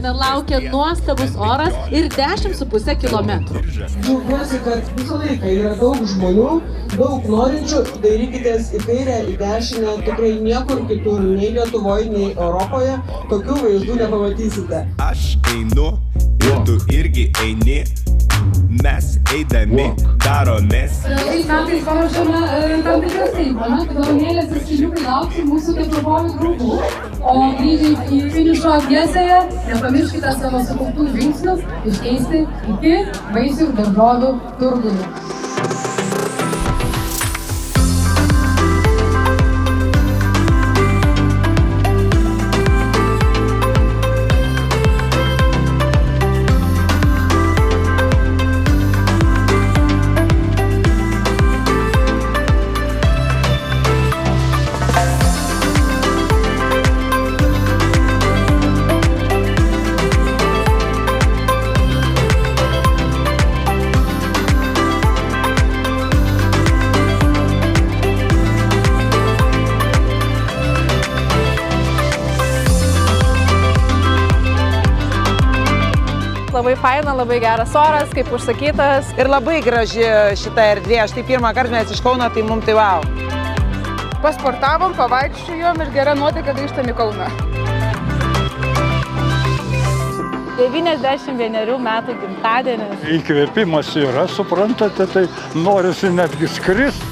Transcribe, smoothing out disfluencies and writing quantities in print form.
Šiandien laukia nuostabus oras ir 10,5 kilometrų. Džiaugiuosi, kad visą laiką yra daug žmonių, daug norinčių, dairykitės į kairę, į dešinę, tikrai niekur kitur, nei Lietuvoje, nei Europoje, tokių vaizdų nepamatysite. Aš einu, ir tu irgi eini, mes eidami daromės. Šiais metais paruošėme tam tikrą staigmeną, kad dovanėlės ir skyliukai laukti mūsų keturvonių draugų, o grįžę į finišo tiesėje, nepamirškite savo sukauptų žingsnius iškeisti iki vaisių ir daržovių turguje. Labai faina, labai geras oras, kaip užsakytas. Ir labai graži šita erdvė. Aš tai pirmą kartą mes iš Kauno, tai mums tai wow. Pasportavom, pavaikščiojom ir gera nuotaika grįžtam į Kauną. 91 metų gimtadienis. Įkvėpimas yra, suprantate, tai norisi netgi skristi.